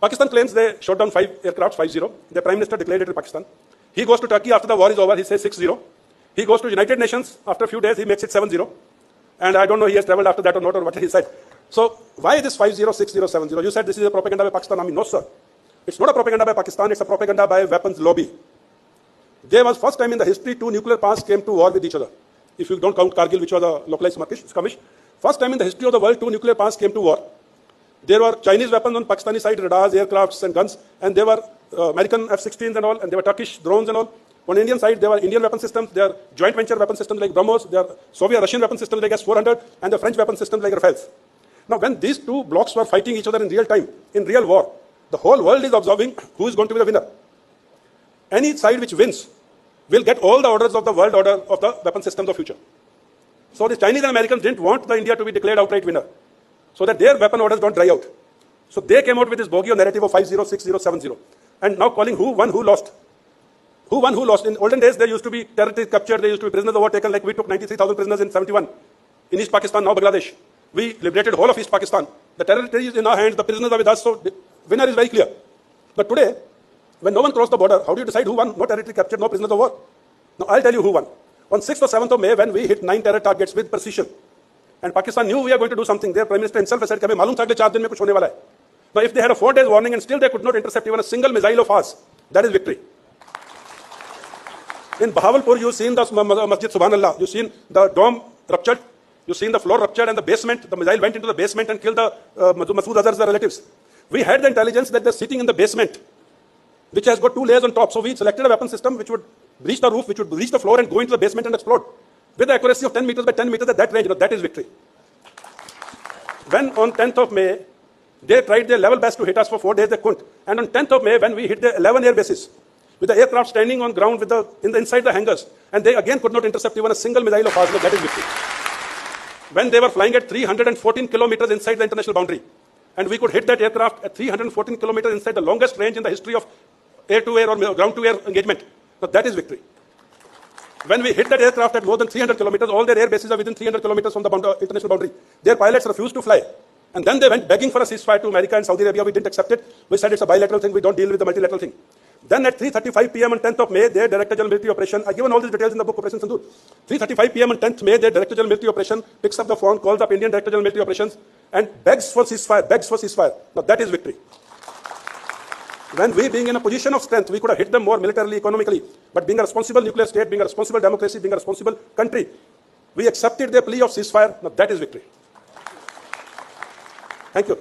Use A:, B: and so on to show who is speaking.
A: Pakistan claims they shot down 5 aircraft, 5-0. The Prime Minister declared it in Pakistan. He goes to Turkey after the war is over, he says 6-0. He goes to United Nations, after a few days he makes it 7-0. And I don't know he has traveled after that or not or what he said. So why this 5-0, 6-0, 7-0? You said this is a propaganda by Pakistan Army. No, sir. It's not a propaganda by Pakistan, it's a propaganda by weapons lobby. There was first time in the history 2 nuclear powers came to war with each other. If you don't count Kargil, which was a localized skirmish. First time in the history of the world 2 nuclear powers came to war. There were Chinese weapons on Pakistani side, radars, aircrafts and guns, and there were American F-16s and all, and there were Turkish drones and all. On Indian side, there were Indian weapon systems, there are joint venture weapon systems like BrahMos, there are Soviet-Russian weapon systems like S-400, and the French weapon systems like Rafales. Now, when these 2 blocks were fighting each other in real time, in real war, the whole world is observing who is going to be the winner. Any side which wins will get all the orders of the world order of the weapon systems of future. So the Chinese and Americans didn't want the India to be declared outright winner, so that their weapon orders don't dry out. So they came out with this bogie narrative of 5-0, 6-0, 7-0. And now calling who won, who lost. Who won, who lost. In olden days, there used to be territories captured, there used to be prisoners overtaken, like we took 93,000 prisoners in 71 in East Pakistan, now Bangladesh. We liberated whole of East Pakistan. The territory is in our hands, the prisoners are with us, so the winner is very clear. But today, when no one crossed the border, how do you decide who won? No territory captured, no prisoners of war. Now I'll tell you who won. On 6th or 7th of May, when we hit 9 terror targets with precision, and Pakistan knew we are going to do something, their Prime Minister himself said, "Hame malum tha agle 4 din mein kuch hone wala hai." Now if they had a 4 days warning and still they could not intercept even a single missile of ours, that is victory. In Bahawalpur, you've seen the Masjid Subhanallah, you've seen the dome ruptured, you've seen the floor ruptured and the basement, the missile went into the basement and killed the Masood Azhar's relatives. We had the intelligence that they're sitting in the basement, which has got 2 layers on top. So we selected a weapon system which would reach the roof, which would reach the floor and go into the basement and explode. With the accuracy of 10 meters by 10 meters at that range, that is victory. When on 10th of May, they tried their level best to hit us for 4 days, they couldn't. And on 10th of May, when we hit the 11 air bases, with the aircraft standing on ground inside the hangars, and they again could not intercept even a single missile of ours, that is victory. When they were flying at 314 kilometers inside the international boundary, and we could hit that aircraft at 314 kilometers inside the longest range in the history of air-to-air or ground-to-air engagement, now that is victory. When we hit that aircraft at more than 300 kilometers, all their air bases are within 300 kilometers from the international boundary. Their pilots refused to fly. And then they went begging for a ceasefire to America and Saudi Arabia. We didn't accept it. We said it's a bilateral thing. We don't deal with the multilateral thing. Then at 3:35 p.m. on 10th of May, their Director General Military Operation, I've given all these details in the book Operation Sindoor. 3:35 p.m. on 10th May, their Director General Military Operation picks up the phone, calls up Indian Director General Military Operations, and begs for ceasefire, Now that is victory. When we, being in a position of strength, we could have hit them more militarily, economically, but being a responsible nuclear state, being a responsible democracy, being a responsible country, we accepted their plea of ceasefire. Now that is victory. Thank you.